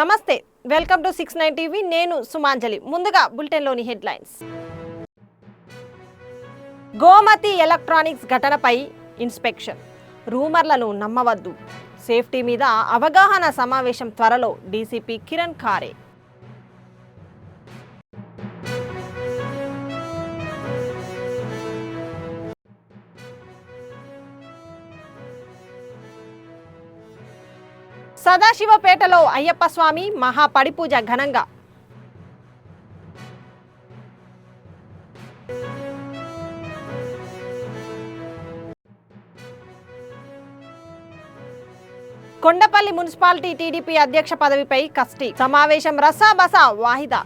నమస్తే, welcome to 69 TV. నేను సుమాంజలి. ముందుగా బులెటిన్లోని హెడ్లైన్స్. గోమతి ఎలక్ట్రానిక్స్ ఘటనపై ఇన్స్పెక్షన్. రూమర్లను నమ్మవద్దు. సేఫ్టీ మీద అవగాహన సమావేశం త్వరలో. డీసీపీ కిరణ్ ఖారే. సదాశివపేటలో అయ్యప్ప స్వామి మహాపడిపూజ ఘనంగా. కొండపల్లి మున్సిపాలిటీ టీడీపీ అధ్యక్ష పదవిపై కస్టీ సమావేశం రసాబసా వాహిదా.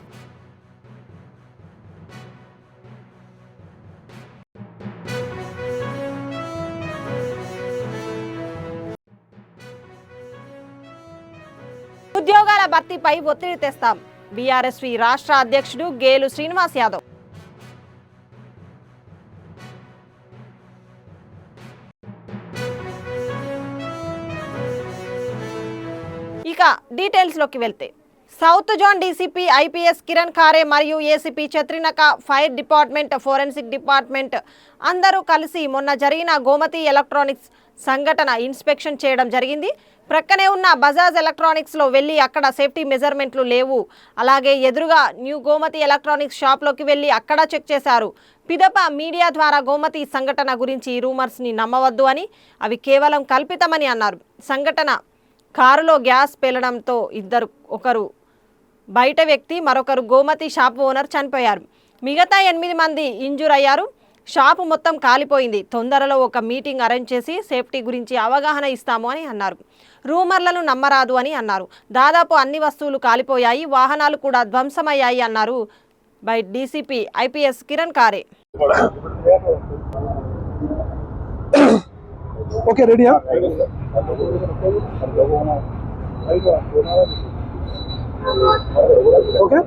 ఉద్యోగాల భర్తీపై ఒత్తిడి తెస్తాం. బీఆర్ఎస్వి రాష్ట్ర అధ్యక్షుడు గేలు శ్రీనివాస్ యాదవ్. ఇక డీటెయిల్స్లోకి వెళ్తే, south zone DCP IPS Kiran Khare మరియు ACP Chatrinaka, fire department, forensic department అందరూ కలిసి మొన్న జరిగిన గోమతి ఎలక్ట్రానిక్స్ సంఘటన ఇన్స్పెక్షన్ చేయడం జరిగింది. ప్రక్కనే ఉన్న బజాజ్ ఎలక్ట్రానిక్స్లో వెళ్ళి అక్కడ సేఫ్టీ మెజర్మెంట్లు లేవు. అలాగే ఎదురుగా న్యూ గోమతి ఎలక్ట్రానిక్స్ షాప్లోకి వెళ్ళి అక్కడ చెక్ చేశారు. పిదప మీడియా ద్వారా గోమతి సంఘటన గురించి రూమర్స్ని నమ్మవద్దు అని, అవి కేవలం కల్పితమని అన్నారు. సంఘటన కారులో గ్యాస్ పేలడంతో ఒకరు బయట వ్యక్తి, మరొకరు గోమతి షాప్ ఓనర్ చనిపోయారు. మిగతా 8 మంది ఇంజూర్ అయ్యారు. షాపు మొత్తం కాలిపోయింది. తొందరలో ఒక మీటింగ్ అరేంజ్ చేసి సేఫ్టీ గురించి అవగాహన ఇస్తాము అని అన్నారు. రూమర్లను నమ్మరాదు అని అన్నారు. దాదాపు అన్ని వస్తువులు కాలిపోయాయి, వాహనాలు కూడా ధ్వంసమయ్యాయి అన్నారు by DCP IPS Kiran Khare. Okay, రెడీయా? ఓకే,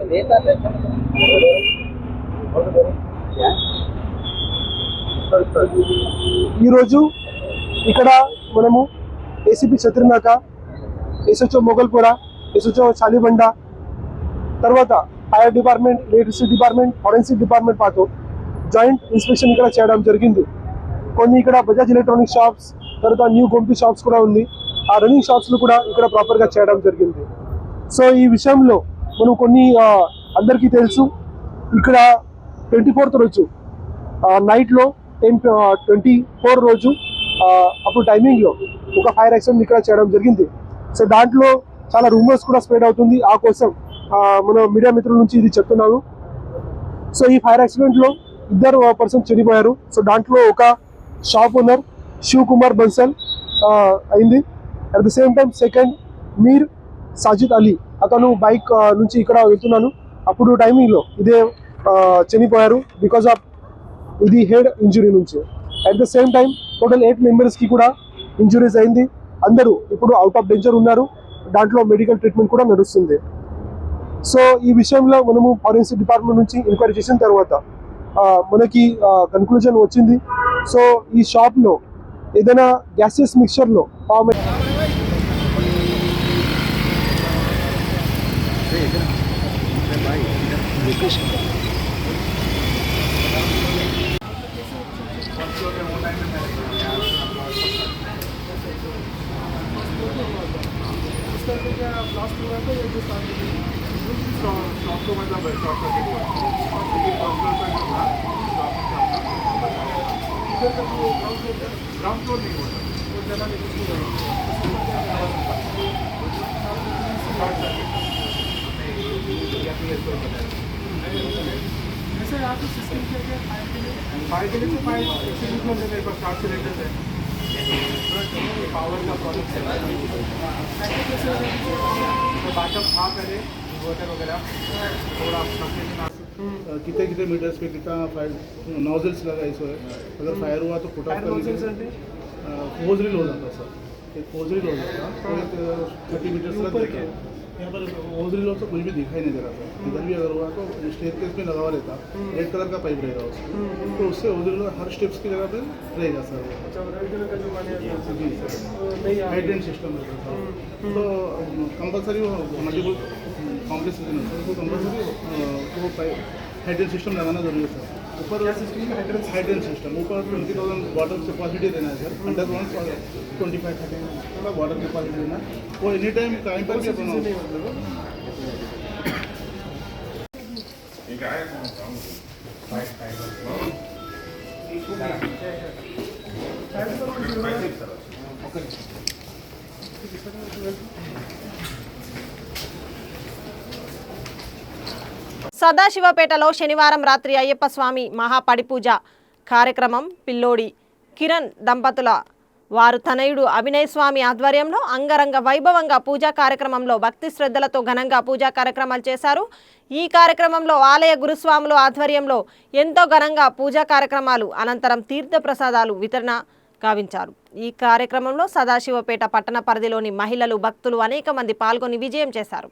ఈరోజు ఇక్కడ మనము ACP Chatrinaka, SHO Mogalpura, SHO Chalibanda, తర్వాత fire department, electricity department, forensic department పాటు జాయింట్ ఇన్స్పెక్షన్ ఇక్కడ చేయడం జరిగింది. కొన్ని ఇక్కడ బజాజ్ ఎలక్ట్రానిక్ షాప్స్, తర్వాత న్యూ గోమతి షాప్స్ కూడా ఉంది. ఆ రన్నింగ్ షాప్స్లు కూడా ఇక్కడ ప్రాపర్గా చేయడం జరిగింది. సో ఈ విషయంలో మనం కొన్ని అందరికీ తెలుసు, ఇక్కడ 24th రోజు నైట్లో 10:24 రోజు అప్పుడు టైమింగ్లో ఒక ఫైర్ యాక్సిడెంట్ ఇక్కడ చేయడం జరిగింది. సో దాంట్లో చాలా రూమర్స్ కూడా స్ప్రెడ్ అవుతుంది. ఆ కోసం మన మీడియా మిత్రుల నుంచి ఇది చెప్తున్నాను. సో ఈ ఫైర్ యాక్సిడెంట్లో 2 పర్సన్స్ చనిపోయారు. సో దాంట్లో ఒక షాప్ ఓనర్ శివ్ కుమార్ బన్సల్ అయింది. At the same time second Mir Sajid Ali, అతను బైక్ నుంచి ఇక్కడ వెళ్తున్నాను, అప్పుడు టైమింగ్లో ఇదే చనిపోయారు బికాజ్ ఆఫ్ ఇది హెడ్ ఇంజురీ నుంచి. At the same time total 8 మెంబర్స్కి కూడా ఇంజురీస్ అయింది. అందరూ ఇప్పుడు అవుట్ ఆఫ్ డేంజర్ ఉన్నారు. దాంట్లో మెడికల్ ట్రీట్మెంట్ కూడా నడుస్తుంది. సో ఈ విషయంలో మనము ఫోరెన్సిక్ డిపార్ట్మెంట్ నుంచి ఎంక్వైరీ చేసిన తర్వాత మనకి కన్క్లూజన్ వచ్చింది. సో ఈ షాప్లో ఏదైనా గ్యాసెస్ మిక్చర్లో ఫామ్ ग्राउंड फ्लोर नहीं होता तो ज़्यादा जैसे आप सिस्टम के फायर के लिए फायर एक्सटिंग्विशर मेरे पास 4 सिलेंडर है, पावर का प्रॉब्लम है, बैकअप था पहले इन्वर्टर वगैरह थोड़ा कितने कितने मीटर्स पे कितना फायर नोजल्स लगा इसको है. अगर फायर हुआ तो फुट ऑफ करने फोज रील हो जाता सर, एक फोज रील हो जाता तो 30 मीटर्स तक देखा यहाँ पर ओजरी लोग तो कुछ भी दिखाई नहीं दे रहा था। इधर भी अगर हुआ तो स्टेयर केस में लगा हुआ रहता, रेड कलर का पाइप रहेगा उसमें, तो उससे ओजरी लोग हर स्टेप्स की जगह पे रहेगा सर। हाइड्रेंट सिस्टम रहता था, तो कंपलसरी वो मल्टीपल कॉम्प्लेक्स तो कंपलसरी वो हाइड्रेंट सिस्टम लगाना जरूरी है सर। ऊपर हाइड्रेंट सिस्टम ऊपर 20,000 वाटर कैपेसिटी देना है सर। अंडरग्राउंड 25-30 का वाटर कैपेसिटी देना, वो एनी टाइम टाइम पर भी अपना సదాశివపేటలో శనివారం రాత్రి అయ్యప్ప స్వామి మహాపడిపూజ కార్యక్రమం పిల్లోడి కిరణ్ దంపతుల వారు తనయుడు అభినయ్ స్వామి ఆధ్వర్యంలో అంగరంగ వైభవంగా పూజా కార్యక్రమంలో భక్తి శ్రద్ధలతో ఘనంగా పూజా కార్యక్రమాలు చేశారు. ఈ కార్యక్రమంలో ఆలయ గురుస్వాముల ఆధ్వర్యంలో ఎంతో ఘనంగా పూజా కార్యక్రమాలు అనంతరం తీర్థ ప్రసాదాలు వితరణ గావించారు. ఈ కార్యక్రమంలో సదాశివపేట పట్టణ పరిధిలోని మహిళలు భక్తులు అనేక మంది పాల్గొని విజయం చేశారు.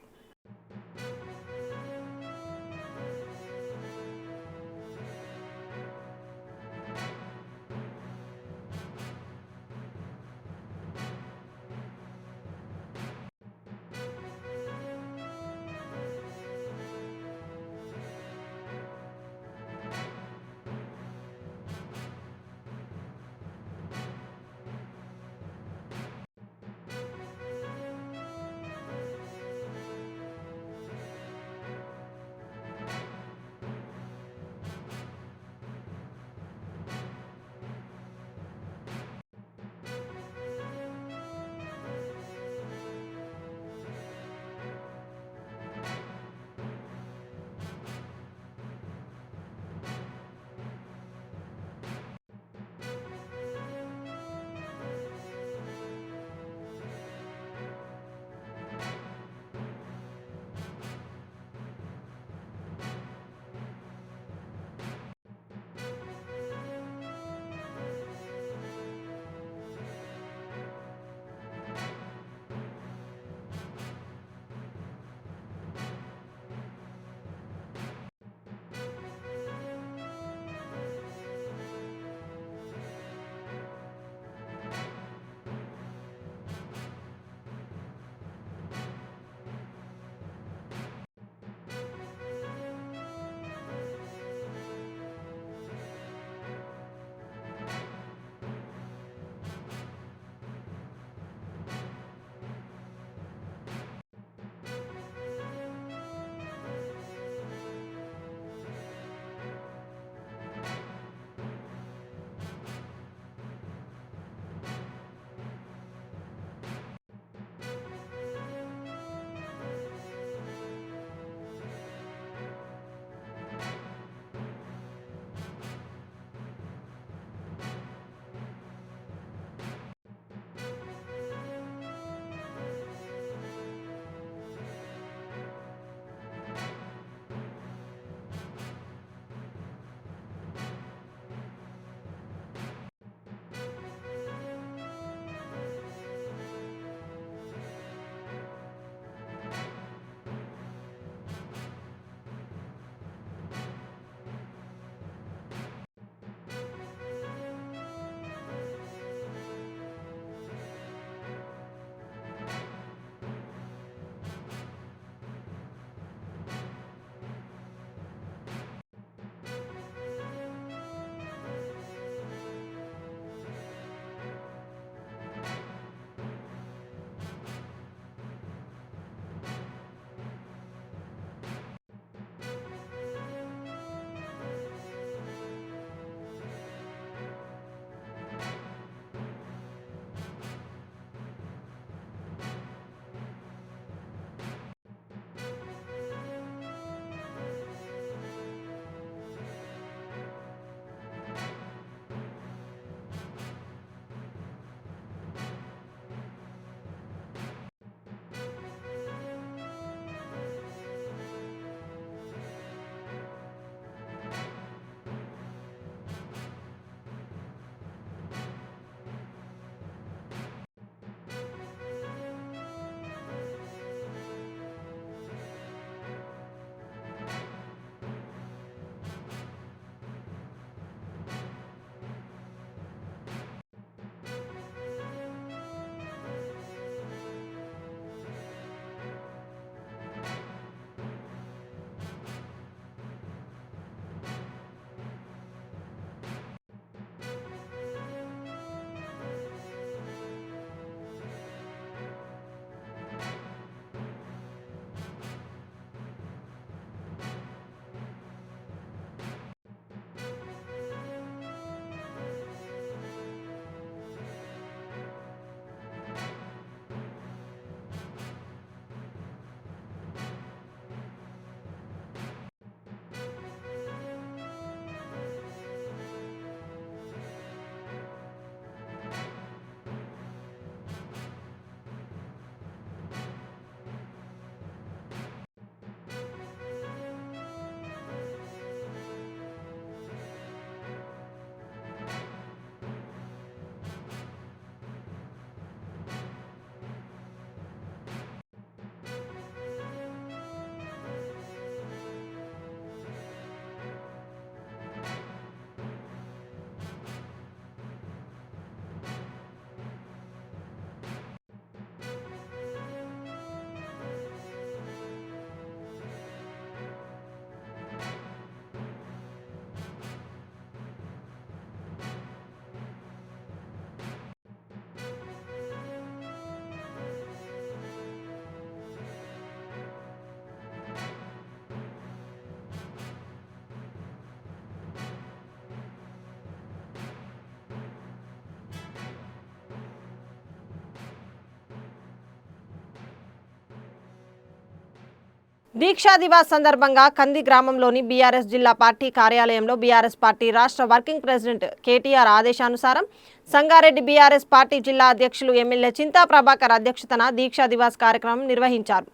దీక్షా దివాస్ సందర్భంగా కంది గ్రామంలోని బీఆర్ఎస్ జిల్లా పార్టీ కార్యాలయంలో బీఆర్ఎస్ పార్టీ రాష్ట్ర వర్కింగ్ ప్రెసిడెంట్ కేటీఆర్ ఆదేశానుసారం సంగారెడ్డి బీఆర్ఎస్ పార్టీ జిల్లా అధ్యక్షులు ఎమ్మెల్యే చింతా ప్రభాకర్ అధ్యక్షతన దీక్షా దివాస్ కార్యక్రమం నిర్వహించారు.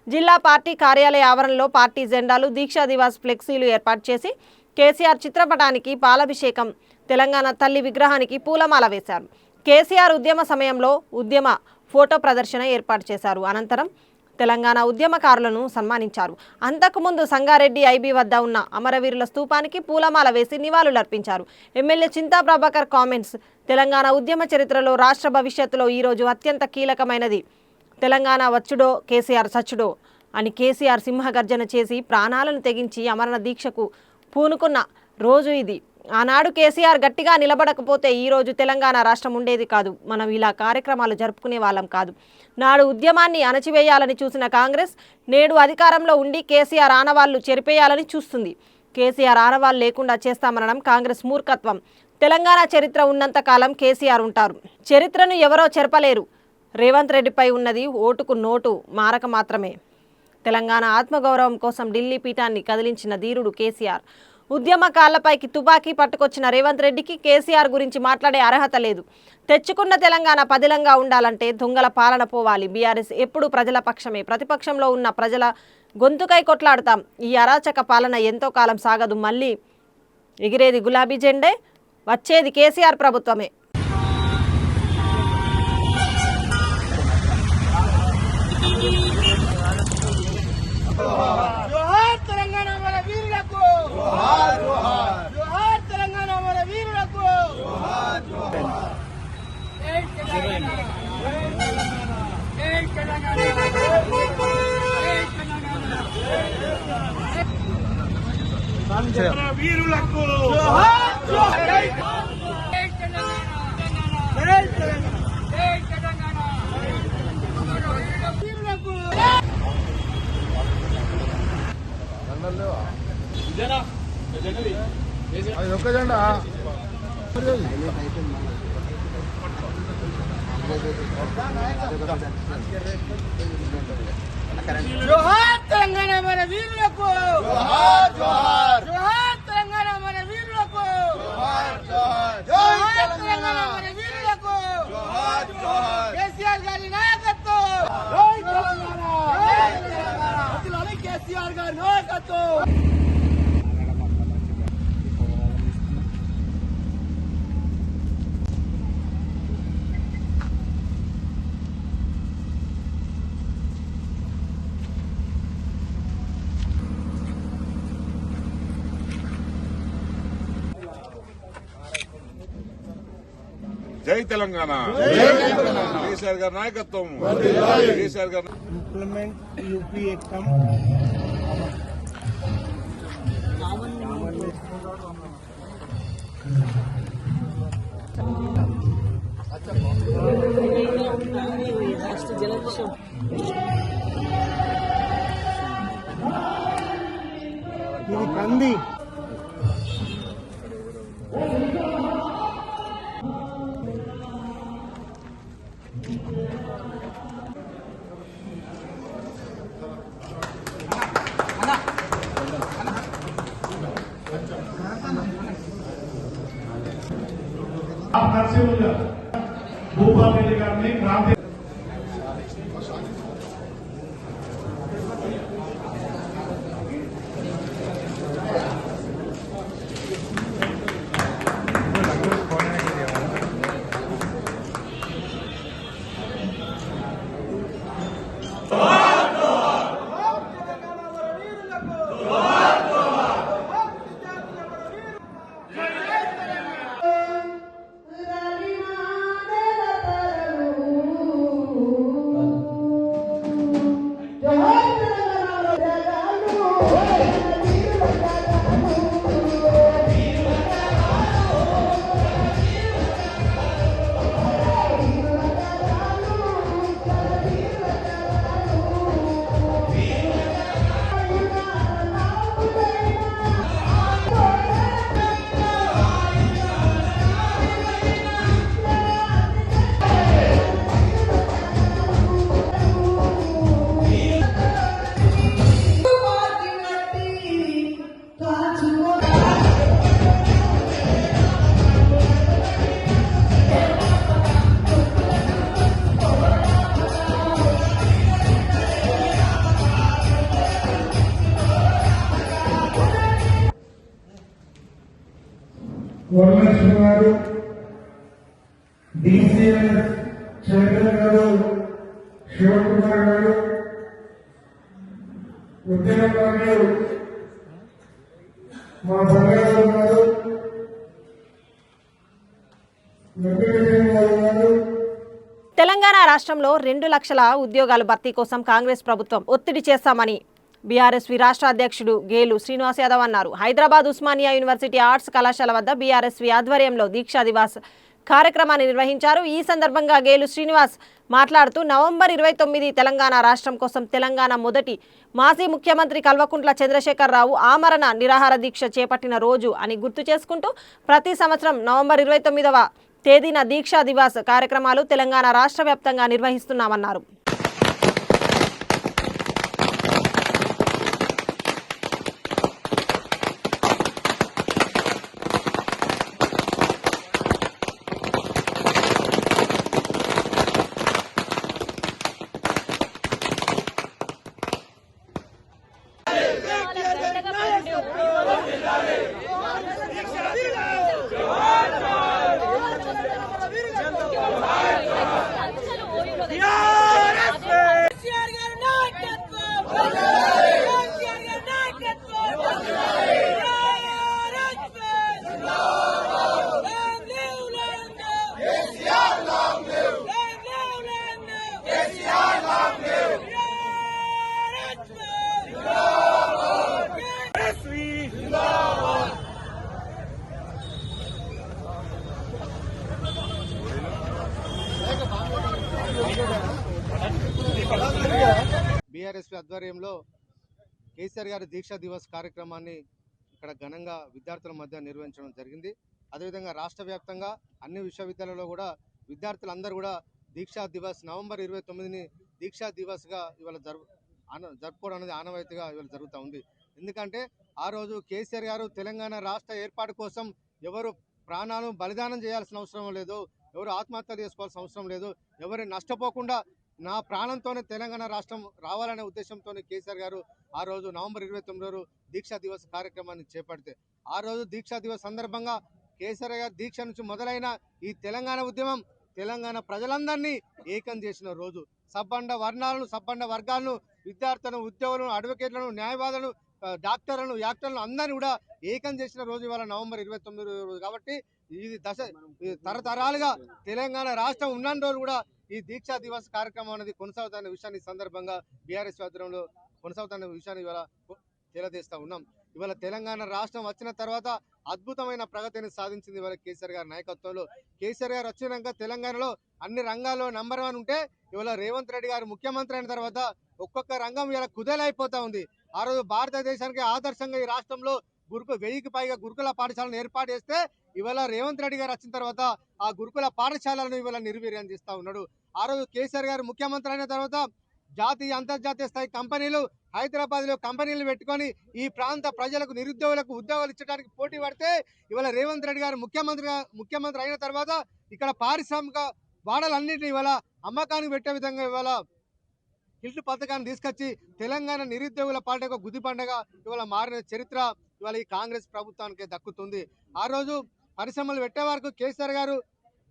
జిల్లా పార్టీ కార్యాలయ ఆవరణలో పార్టీ జెండాలు, దీక్షా దివాస్ ఫ్లెక్సీలు ఏర్పాటు చేసి కేసీఆర్ చిత్రపటానికి పాలాభిషేకం, తెలంగాణ తల్లి విగ్రహానికి పూలమాల వేశారు. కేసీఆర్ ఉద్యమ సమయంలో ఉద్యమ ఫోటో ప్రదర్శన ఏర్పాటు చేశారు. అనంతరం తెలంగాణ ఉద్యమకారులను సన్మానించారు. అంతకుముందు సంగారెడ్డి ఐబీ వద్ద ఉన్న అమరవీరుల స్తూపానికి పూలమాల వేసి నివాళులర్పించారు. MLA Chinta Prabhakar comments. తెలంగాణ ఉద్యమ చరిత్రలో రాష్ట్ర భవిష్యత్తులో ఈరోజు అత్యంత కీలకమైనది. తెలంగాణ వచ్చుడో కేసీఆర్ చచ్చుడో అని కేసీఆర్ సింహగర్జన చేసి ప్రాణాలను తెగించి అమరణ దీక్షకు పూనుకున్న రోజు ఇది. ఆనాడు కేసీఆర్ గట్టిగా నిలబడకపోతే ఈరోజు తెలంగాణ రాష్ట్రం ఉండేది కాదు. మనం ఇలా కార్యక్రమాలు జరుపుకునే వాళ్ళం కాదు. నాడు ఉద్యమాన్ని అణచివేయాలని చూసిన కాంగ్రెస్ నేడు అధికారంలో ఉండి కేసీఆర్ ఆనవాళ్లు చెరిపేయాలని చూస్తుంది. కేసీఆర్ ఆనవాళ్లు లేకుండా చేస్తామనడం కాంగ్రెస్ మూర్ఖత్వం. తెలంగాణ చరిత్ర ఉన్నంత కాలం కేసీఆర్ ఉంటారు. చరిత్రను ఎవరో చెరపలేరు. రేవంత్ రెడ్డిపై ఉన్నది ఓటుకు నోటు మారక మాత్రమే. తెలంగాణ ఆత్మగౌరవం కోసం ఢిల్లీ పీఠాన్ని కదిలించిన ధీరుడు కేసీఆర్. ఉద్యమకాళ్లపైకి తుపాకీ పట్టుకొచ్చిన రేవంత్ రెడ్డికి కేసీఆర్ గురించి మాట్లాడే అర్హత లేదు. తెచ్చుకున్న తెలంగాణ పదిలంగా ఉండాలంటే దొంగల పాలన పోవాలి. బీఆర్ఎస్ ఎప్పుడు ప్రజల పక్షమే. ప్రతిపక్షంలో ఉన్న ప్రజల గొంతుకై కొట్లాడుతాం. ఈ అరాచక పాలన ఎంతో కాలం సాగదు. మళ్ళీ ఎగిరేది గులాబీ జెండే, వచ్చేది కేసీఆర్ ప్రభుత్వమే. వీరులకు అది ఒక్క జెండా జోహార్ తెలంగాణ మన వీరులకు, జోహార్ జోహార్ జోహార్ తెలంగాణ మన వీరులకు, జోహార్ జోహార్ జోహార్ తెలంగాణ మన వీరులకు, జోహార్ జోహార్ కేసీఆర్ గారి నాయకత్వం, జై తెలంగాణ జై తెలంగాణ కేసీఆర్ గారి నాయకత్వం. జై తెలంగాణ కేసీఆర్ గారి నాయకత్వం. కేసీఆర్ గారు इंप्लीमेंट यूपी एकम ఇది కంది భూపాల్ రెడ్డి గారిని క్రాంతి లక్ష్మణ్ గారు, డిసిఎల్ చైర్మన్ గారు శివకుమార్ గారు, ఉద్యమకారులు మా బంగారావు గారు, వెంకటేశ్వర గారు. తెలంగాణ రాష్ట్రంలో 2 లక్షల ఉద్యోగాల భర్తీ కోసం కాంగ్రెస్ ప్రభుత్వం ఒత్తిడి చేస్తామని బీఆర్ఎస్వి రాష్ట్ర అధ్యక్షుడు గేలు శ్రీనివాస్ యాదవ్ అన్నారు. హైదరాబాద్ ఉస్మానియా యూనివర్సిటీ ఆర్ట్స్ కళాశాల వద్ద బీఆర్ఎస్వి ఆధ్వర్యంలో దీక్షా దివాస్ కార్యక్రమాన్ని నిర్వహించారు. ఈ సందర్భంగా గేలు శ్రీనివాస్ మాట్లాడుతూ నవంబర్ 29 తెలంగాణ రాష్ట్రం కోసం తెలంగాణ మొదటి మాజీ ముఖ్యమంత్రి కల్వకుంట్ల చంద్రశేఖరరావు ఆమరణ నిరాహార దీక్ష చేపట్టిన రోజు అని గుర్తు చేసుకుంటూ ప్రతి సంవత్సరం నవంబర్ 29వ తేదీన దీక్షా దివాస్ కార్యక్రమాలు తెలంగాణ రాష్ట్ర వ్యాప్తంగా నిర్వహిస్తున్నామన్నారు. బీఆర్ఎస్పీ ఆధ్వర్యంలో కేసీఆర్ గారి దీక్షా దివస్ కార్యక్రమాన్ని ఇక్కడ ఘనంగా విద్యార్థుల మధ్య నిర్వహించడం జరిగింది. అదేవిధంగా రాష్ట్ర వ్యాప్తంగా అన్ని విశ్వవిద్యాలయాల్లో కూడా విద్యార్థులందరూ కూడా దీక్షా దివస్ నవంబర్ 29ని దీక్షా దివస్గా ఇవాళ జరుపుకోవడం అనేది ఆనవాయితీగా ఇవాళ జరుగుతూ ఉంది. ఎందుకంటే ఆ రోజు కేసీఆర్ గారు తెలంగాణ రాష్ట్ర ఏర్పాటు కోసం ఎవరు ప్రాణాలు బలిదానం చేయాల్సిన అవసరం లేదు, ఎవరు ఆత్మహత్యలు చేసుకోవాల్సిన అవసరం లేదు, ఎవరు నష్టపోకుండా నా ప్రాణంతోనే తెలంగాణ రాష్ట్రం రావాలనే ఉద్దేశంతో కేసీఆర్ గారు ఆ రోజు నవంబర్ 29 దీక్షా దివస్ కార్యక్రమాన్ని చేపడితే ఆ రోజు దీక్షా దివస్ సందర్భంగా కేసీఆర్ గారు దీక్ష నుంచి మొదలైన ఈ తెలంగాణ ఉద్యమం తెలంగాణ ప్రజలందరినీ ఏకం చేసిన రోజు. సబ్బండ వర్ణాలను, సబ్బండ వర్గాలను, విద్యార్థులను, ఉద్యోగులను, అడ్వకేట్లను, న్యాయవాదులను, డాక్టర్లను, యాక్టర్లను అందరినీ కూడా ఏకం చేసిన రోజు ఇవాళ నవంబర్ 29 రోజు. కాబట్టి ఇది తరతరాలుగా తెలంగాణ రాష్ట్రం ఉన్న రోజు కూడా ఈ దీక్షా దివస్ కార్యక్రమం అనేది కొనసాగుతున్న విషయాన్ని సందర్భంగా బీఆర్ఎస్ ఆధ్వర్యంలో కొనసాగుతున్న విషయాన్ని ఇవాళ తెలియజేస్తా ఉన్నాం. ఇవాళ తెలంగాణ రాష్ట్రం వచ్చిన తర్వాత అద్భుతమైన ప్రగతిని సాధించింది ఇవాళ కేసీఆర్ గారి నాయకత్వంలో. కేసీఆర్ గారు వచ్చినాక తెలంగాణలో అన్ని రంగాల్లో నంబర్ 1 ఉంటే ఇవాళ రేవంత్ రెడ్డి గారు ముఖ్యమంత్రి అయిన తర్వాత ఒక్కొక్క రంగం ఇలా కుదేలైపోతా ఉంది. ఆ రోజు భారతదేశానికి ఆదర్శంగా ఈ రాష్ట్రంలో 1000కి పైగా గురుకుల పాఠశాలను ఏర్పాటు చేస్తే ఇవాళ రేవంత్ రెడ్డి గారు వచ్చిన తర్వాత ఆ గురుకుల పాఠశాలను ఇవాళ నిర్వీర్యం చేస్తూ ఉన్నాడు. ఆ రోజు కేసీఆర్ గారు ముఖ్యమంత్రి అయిన తర్వాత జాతీయ అంతర్జాతీయ స్థాయి కంపెనీలు హైదరాబాద్లో కంపెనీలు పెట్టుకొని ఈ ప్రాంత ప్రజలకు, నిరుద్యోగులకు ఉద్యోగాలు ఇచ్చడానికి పోటీ పడితే ఇవాళ రేవంత్ రెడ్డి గారు ముఖ్యమంత్రి అయిన తర్వాత ఇక్కడ పారిశ్రామిక వాడలన్నింటినీ ఇవాళ అమ్మకానికి పెట్టే విధంగా ఇవాళ కిల్టు పథకాన్ని తీసుకొచ్చి తెలంగాణ నిరుద్యోగుల పండుగ గుది పండుగ ఇవాళ మారిన చరిత్ర ఇవాళ ఈ కాంగ్రెస్ ప్రభుత్వానికి దక్కుతుంది. ఆ రోజు పరిశ్రమలు పెట్టే వరకు కేసీఆర్ గారు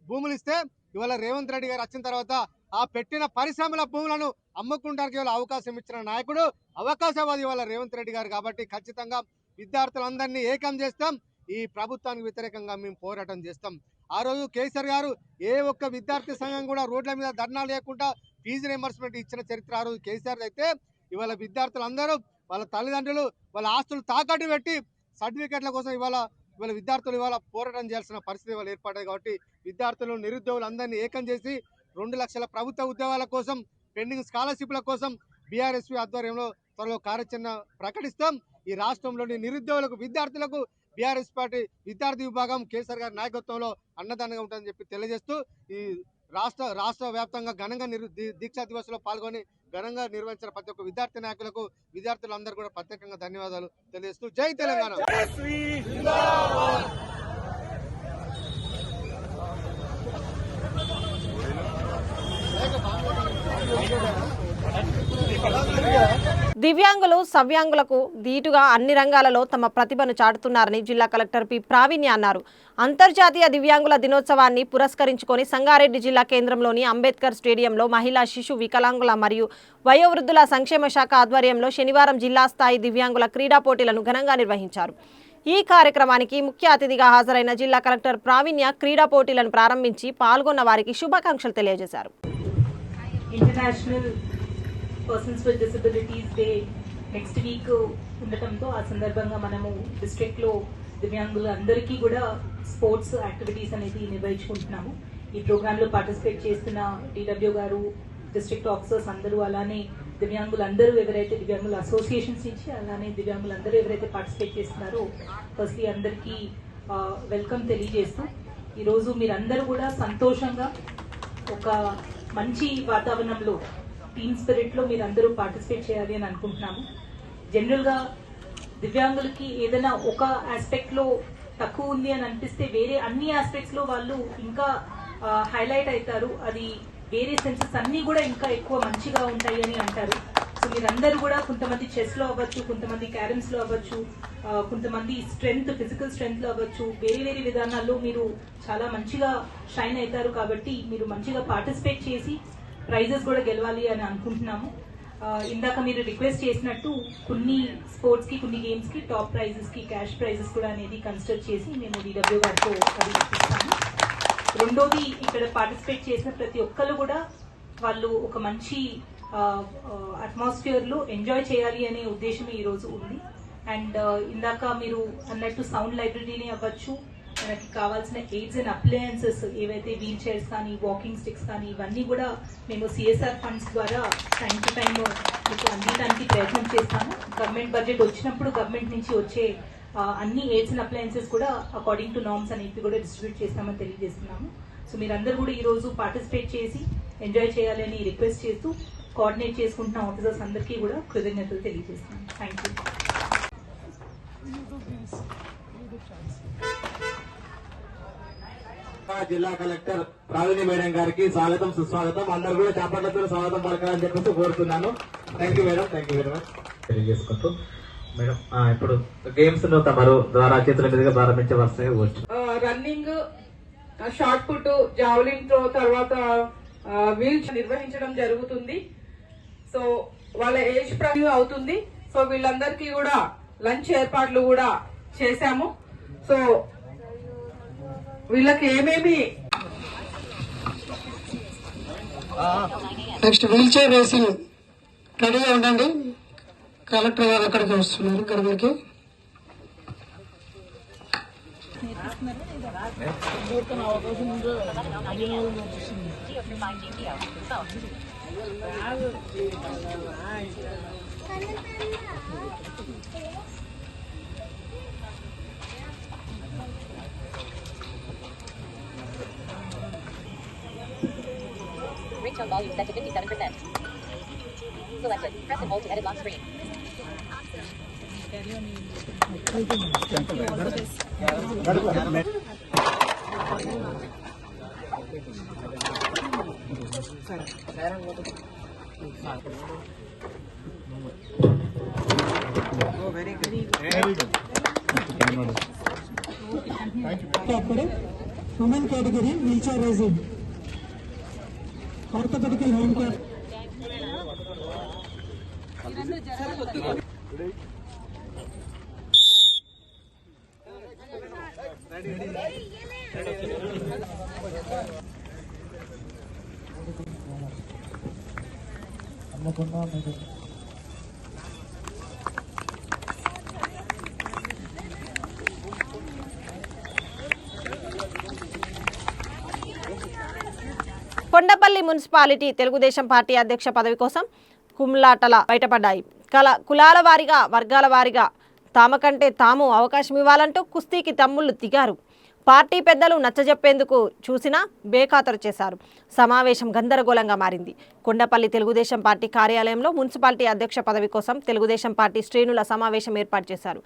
భూములు ఇస్తే ఇవాళ రేవంత్ రెడ్డి గారు వచ్చిన తర్వాత ఆ పెట్టిన పరిశ్రమల భూములను అమ్ముకుంటానికి ఇవాళ అవకాశం ఇచ్చిన నాయకుడు, అవకాశవాది ఇవాళ రేవంత్ రెడ్డి గారు. కాబట్టి ఖచ్చితంగా విద్యార్థులందరినీ ఏకం చేస్తాం, ఈ ప్రభుత్వానికి వ్యతిరేకంగా మేము పోరాటం చేస్తాం. ఆ రోజు కేసీఆర్ గారు ఏ ఒక్క విద్యార్థి సంఘం కూడా రోడ్ల మీద ధర్నా లేకుండా ఫీజు రియంబర్స్మెంట్ ఇచ్చిన చరిత్ర ఆ రోజు కేసీఆర్ అయితే ఇవాళ విద్యార్థులందరూ వాళ్ళ తల్లిదండ్రులు వాళ్ళ ఆస్తులు తాకట్టు పెట్టి సర్టిఫికెట్ల కోసం ఇవాళ విద్యార్థులు ఇవాళ పోరాటం చేయాల్సిన పరిస్థితి ఇవాళ ఏర్పడ్డాయి. కాబట్టి విద్యార్థులు, నిరుద్యోగులు అందరినీ ఏకం చేసి 2 లక్షల ప్రభుత్వ ఉద్యోగాల కోసం, పెండింగ్ స్కాలర్షిప్ల కోసం బీఆర్ఎస్పీ ఆధ్వర్యంలో త్వరలో కార్యాచరణ ప్రకటిస్తాం. ఈ రాష్ట్రంలోని నిరుద్యోగులకు, విద్యార్థులకు బీఆర్ఎస్ పార్టీ విద్యార్థి విభాగం కేసీఆర్ గారి నాయకత్వంలో అన్నదానంగా ఉంటుందని చెప్పి తెలియజేస్తూ ఈ రాష్ట్ర వ్యాప్తంగా ఘనంగా దీక్షా దివస్లో పాల్గొని ఘనంగా నిర్వహించిన ప్రతి ఒక్క విద్యార్థి నాయకులకు, విద్యార్థులందరూ కూడా ప్రత్యేకంగా ధన్యవాదాలు తెలియజేస్తూ జై తెలంగాణ. దివ్యాంగులు సవ్యాంగులకు ధీటుగా అన్ని రంగాలలో తమ ప్రతిభను చాటుతున్నారని జిల్లా కలెక్టర్ పి ప్రావీణ్య అన్నారు. అంతర్జాతీయ దివ్యాంగుల దినోత్సవాన్ని పురస్కరించుకొని సంగారెడ్డి జిల్లా కేంద్రంలోని అంబేద్కర్ స్టేడియంలో మహిళా శిశు వికలాంగుల మరియు వయోవృద్ధుల సంక్షేమ శాఖ ఆధ్వర్యంలో శనివారం జిల్లా స్థాయి దివ్యాంగుల క్రీడా పోటీలను ఘనంగా నిర్వహించారు. ఈ కార్యక్రమానికి ముఖ్య అతిథిగా హాజరైన జిల్లా కలెక్టర్ ప్రావీణ్య క్రీడా పోటీలను ప్రారంభించి పాల్గొన్న వారికి శుభాకాంక్షలు తెలియజేశారు. International persons with disabilities day next week ఉండటంతో ఆ సందర్భంగా మనము డిస్ట్రిక్ట్లో దివ్యాంగులందరికీ కూడా స్పోర్ట్స్ యాక్టివిటీస్ అనేది నిర్వహించుకుంటున్నాము. ఈ ప్రోగ్రాంలో పార్టిసిపేట్ చేస్తున్న డిడబ్ల్యూ గారు, డిస్ట్రిక్ట్ ఆఫీసర్స్ అందరూ, అలానే దివ్యాంగులందరూ ఎవరైతే దివ్యాంగుల అసోసియేషన్స్ నుంచి అలానే దివ్యాంగులందరూ ఎవరైతే పార్టిసిపేట్ చేస్తున్నారో ఫస్ట్లీ అందరికీ వెల్కమ్ తెలియజేస్తూ ఈరోజు మీరందరూ కూడా సంతోషంగా ఒక మంచి వాతావరణంలో టీమ్ స్పిరిట్లో మీరందరూ పార్టిసిపేట్ చేయాలి అని అనుకుంటున్నాము. జనరల్గా దివ్యాంగులకి ఏదైనా ఒక ఆస్పెక్ట్లో తక్కువ ఉంది అని అనిపిస్తే వేరే అన్ని ఆస్పెక్ట్స్లో వాళ్ళు ఇంకా హైలైట్ అవుతారు. అది వేరే సెన్సెస్ అన్నీ కూడా ఇంకా ఎక్కువ మంచిగా ఉంటాయి అని అంటారు. సో మీరందరూ కూడా కొంతమంది చెస్లో అవ్వచ్చు, కొంతమంది క్యారమ్స్లో అవ్వచ్చు, కొంతమంది స్ట్రెంగ్త్, ఫిజికల్ స్ట్రెంగ్త్లో అవ్వచ్చు, వేరే వేరే విధానాల్లో మీరు చాలా మంచిగా షైన్ అవుతారు. కాబట్టి మీరు మంచిగా పార్టిసిపేట్ చేసి ప్రైజెస్ కూడా గెలవాలి అని అనుకుంటున్నాము. ఇందాక మీరు రిక్వెస్ట్ చేసినట్టు కొన్ని స్పోర్ట్స్కి, కొన్ని గేమ్స్కి టాప్ ప్రైజెస్కి క్యాష్ ప్రైజెస్ కూడా అనేది కన్సిడర్ చేసి మేము డిడబ్ల్యూ గారితో అది ఇప్పిస్తాము. రెండోది, ఇక్కడ పార్టిసిపేట్ చేసిన ప్రతి ఒక్కరు కూడా వాళ్ళు ఒక మంచి అట్మాస్ఫియర్లో ఎంజాయ్ చేయాలి అనే ఉద్దేశం ఈరోజు ఉంది. అండ్ ఇందాక మీరు అన్నట్టు సౌండ్ లైబ్రరీని అవ్వచ్చు, మనకి కావాల్సిన ఎయిడ్స్ అండ్ అప్లయన్సెస్ ఏవైతే వీల్ చైర్స్ కానీ, వాకింగ్ స్టిక్స్ కానీ, ఇవన్నీ కూడా మేము CSR ఫండ్స్ ద్వారా టైం టు టైం మీకు అందించడానికి ప్రయత్నం చేస్తాము. గవర్నమెంట్ బడ్జెట్ వచ్చినప్పుడు గవర్నమెంట్ నుంచి వచ్చే అన్ని ఎయిడ్స్ అండ్ అప్లయన్సెస్ కూడా అకార్డింగ్ టు నార్మ్స్ అనేవి కూడా డిస్ట్రిబ్యూట్ చేస్తామని తెలియజేస్తున్నాము. సో మీరందరూ కూడా ఈరోజు పార్టిసిపేట్ చేసి ఎంజాయ్ చేయాలని రిక్వెస్ట్ చేస్తూ కోఆర్డినేట్ చేసుకుంటున్న ఆఫీసర్స్ అందరికీ కూడా కృతజ్ఞతలు తెలియజేస్తున్నాను. Thank you. జిల్లా కలెక్టర్ ప్రావీణ్య మేడం గారికి స్వాగతం, సుస్వాగతం. అందరూ కూడా చాపట్లతో స్వాగతం పలకాలని చెప్పేసి కోరుతున్నాను. Thank you madam, thank you very much. తెలియజేసుకుంటూ మేడం, ఇప్పుడు గేమ్స్ ను తమరు ద్వారా చేతుల మీదుగా ప్రారంభించవలసిందిగా కోరుచు. Running, short put, javelin throw, తర్వాత వీల్ నిర్వహించడం జరుగుతుంది. సో వాళ్ళ ఏజ్ ప్రకారం అవుతుంది. సో వీళ్ళందరికీ కూడా లంచ్ ఏర్పాట్లు కూడా చేశాము. సో వీళ్ళకి ఏమేమి నెక్స్ట్ వీల్ చైర్ రేసింగ్ రెడీగా ఉండండి. కలెక్టర్ గారు అక్కడికి వస్తున్నారు గర్భకి. Ringtone volume set to 57%. Selected. Press and hold to edit lock screen. Women category wheelchair raising. Orthopedical home care. Kondapalli municipality Telugu Desam party అధ్యక్ష పదవి కోసం కుమ్లాటల బయటపడ్డాయి. కులాల వారీగా, వర్గాల వారీగా తమకంటే తాము అవకాశం ఇవ్వాలంటూ కుస్తీకి తమ్ముళ్లు దిగారు. పార్టీ పెద్దలు నచ్చజెప్పేందుకు చూసినా బేఖాతరు చేశారు. సమావేశం గందరగోళంగా మారింది. కొండపల్లి తెలుగుదేశం పార్టీ కార్యాలయంలో మున్సిపాలిటీ అధ్యక్ష పదవి కోసం తెలుగుదేశం పార్టీ శ్రేణుల సమావేశం ఏర్పాటు చేశారు.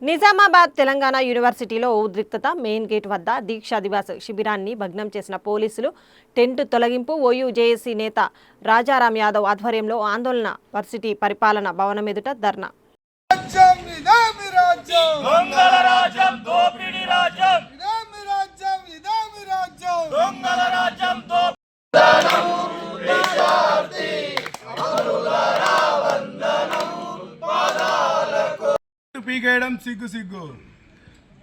నిజామాబాద్ తెలంగాణ యూనివర్సిటీలో ఉద్రిక్తత. మెయిన్ గేట్ వద్ద దీక్షా దివాస్ శిబిరాన్ని భగ్నం చేసిన పోలీసులు. టెంట్ తొలగింపు. ఓయూ జేఏసీ నేత రాజారాం యాదవ్ ఆధ్వర్యంలో ఆందోళన. వర్సిటీ పరిపాలన భవనం ఎదుట ధర్నా. పీకేయడం సిగ్గు సిగ్గు,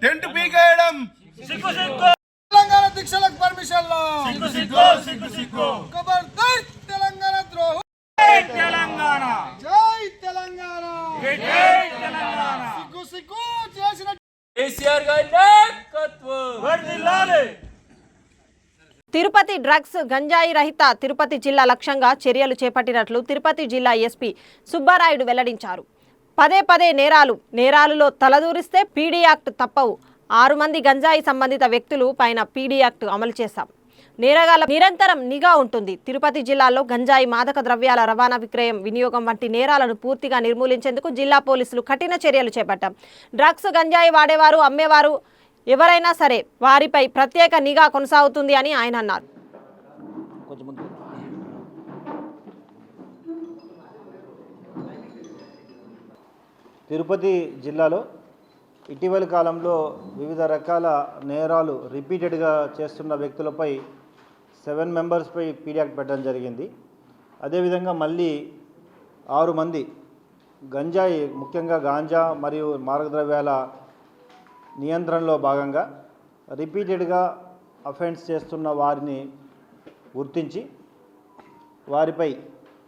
టెంట్ పీకేయడం సిగ్గు సిగ్గు, తెలంగాణ దీక్షలకు పర్మిషన్ లో సిగ్గు సిగ్గు సిగ్గు సిగ్గు, జబర్దస్త్ తెలంగాణ ద్రోహం, జై తెలంగాణ, జై తెలంగాణ, జై తెలంగాణ, సిగ్గు సిగ్గు చేసిన కేసీఆర్ గారి నాయకత్వం వర్ధిల్లాలి. తిరుపతి డ్రగ్స్ గంజాయి రహిత తిరుపతి జిల్లా లక్ష్యంగా చర్యలు చేపట్టినట్లు తిరుపతి జిల్లా ఎస్పీ సుబ్బారాయుడు వెల్లడించారు. పదే పదే నేరాలులో తలదూరిస్తే పీడీ యాక్ట్ తప్పవు. 6 మంది గంజాయి సంబంధిత వ్యక్తులు పైన పీడీ యాక్ట్ అమలు చేశాం. నేరగాళ్ల నిరంతరం నిఘా ఉంటుంది. తిరుపతి జిల్లాలో గంజాయి, మాదక ద్రవ్యాల రవాణా, విక్రయం, వినియోగం వంటి నేరాలను పూర్తిగా నిర్మూలించేందుకు జిల్లా పోలీసులు కఠిన చర్యలు చేపట్టాం. డ్రగ్స్, గంజాయి వాడేవారు, అమ్మేవారు ఎవరైనా సరే వారిపై ప్రత్యేక నిఘా కొనసాగుతుంది అని ఆయన అన్నారు. తిరుపతి జిల్లాలో ఇటీవలి కాలంలో వివిధ రకాల నేరాలు రిపీటెడ్గా చేస్తున్న వ్యక్తులపై 7 మెంబర్స్పై పీడీ యాక్ట్ పెట్టడం జరిగింది. అదేవిధంగా మళ్ళీ 6 మంది గంజాయి, ముఖ్యంగా గాంజా మరియు మారకద్రవ్యాల నియంత్రణలో భాగంగా రిపీటెడ్గా అఫెన్స్ చేస్తున్న వారిని గుర్తించి వారిపై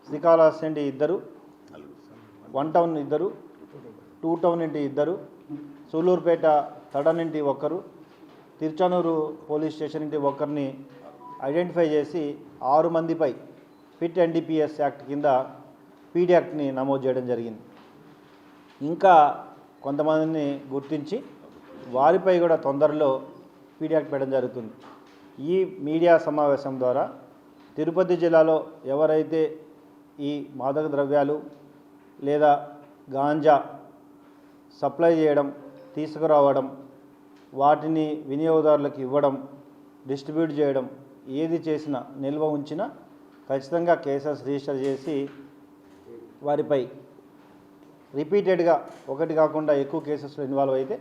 శ్రీకాళహస్తి నుండి 2, 1 టౌన్ 2, 2 టౌన్ నుండి 2, సూలూరుపేట తడ నుండి 1, తిరుచానూరు పోలీస్ స్టేషన్ నుండి 1ని ఐడెంటిఫై చేసి 6 మందిపై ఫిట్ NDPS యాక్ట్ కింద పీడీ యాక్ట్ని నమోదు చేయడం జరిగింది. ఇంకా కొంతమందిని గుర్తించి వారిపై కూడా తొందరలో పీడీ యాక్ట్ పెట్టడం జరుగుతుంది. ఈ మీడియా సమావేశం ద్వారా తిరుపతి జిల్లాలో ఎవరైతే ఈ మాదక ద్రవ్యాలు లేదా గాంజా సప్లై చేయడం, తీసుకురావడం, వాటిని వినియోగదారులకు ఇవ్వడం, డిస్ట్రిబ్యూట్ చేయడం, ఏది చేసినా నిల్వ ఉంచినా ఖచ్చితంగా కేసెస్ రిజిస్టర్ చేసి వారిపై రిపీటెడ్గా ఒకటి కాకుండా ఎక్కువ కేసెస్లో ఇన్వాల్వ్ అయితే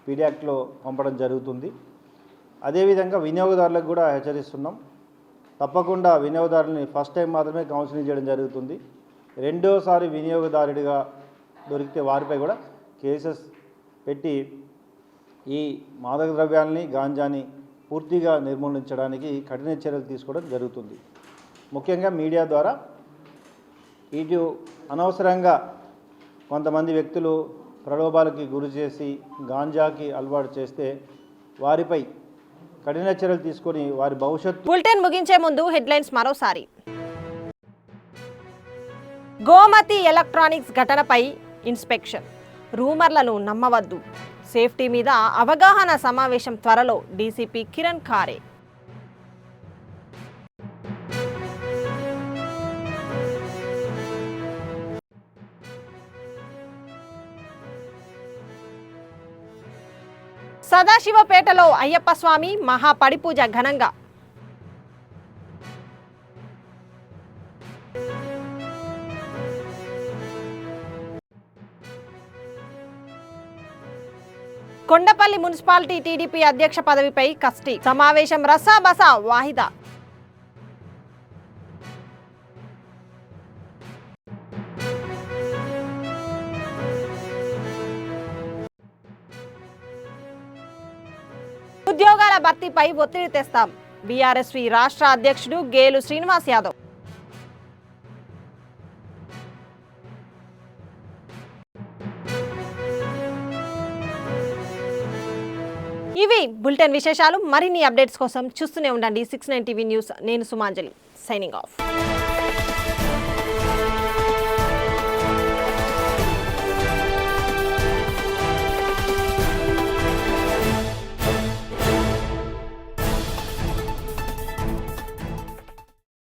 పీడీ యాక్ట్లో పంపడం జరుగుతుంది. అదేవిధంగా వినియోగదారులకు కూడా హెచ్చరిస్తున్నాం. తప్పకుండా వినియోగదారులని ఫస్ట్ టైం మాత్రమే కౌన్సిలింగ్ చేయడం జరుగుతుంది. రెండోసారి వినియోగదారుడిగా దొరికితే వారిపై కూడా కేసెస్ పెట్టి ఈ మాదక ద్రవ్యాలని, గాంజాని పూర్తిగా నిర్మూలించడానికి కఠిన చర్యలు తీసుకోవడం జరుగుతుంది. ముఖ్యంగా మీడియా ద్వారా ఇటు అనవసరంగా కొంతమంది వ్యక్తులు ప్రలోభాలకి గురి చేసి గాంజాకి అలవాటు చేస్తే వారిపై కఠిన చర్యలు తీసుకొని వారి భవిష్యత్తు. బులెటిన్ ముగించే ముందు హెడ్లైన్స్ మరోసారి. గోమతి ఎలక్ట్రానిక్స్ ఘటనపై ఇన్స్పెక్షన్. రూమర్లను నమ్మవద్దు. సేఫ్టీ మీద అవగాహన సమావేశం త్వరలో. డీసీపీ కిరణ్ ఖారే. సదాశివపేటలో అయ్యప్ప స్వామి మహాపడిపూజ ఘనంగా. కొండపల్లి మున్సిపాలిటీ టీడీపీ అధ్యక్ష పదవిపై కస్టీ. సమావేశం రసాబసా వాహిదా. ఉద్యోగాల భర్తీపై ఒత్తిడి తెస్తాం. బీఆర్ఎస్వి రాష్ట్ర అధ్యక్షుడు గేలు శ్రీనివాస్ యాదవ్. ఇవి బులెటిన్ విశేషాలు. మరిన్ని అప్డేట్స్ కోసం చూస్తూనే ఉండండి 69 టీవీ న్యూస్. నేను సుమాంజలి, సైనింగ్ ఆఫ్.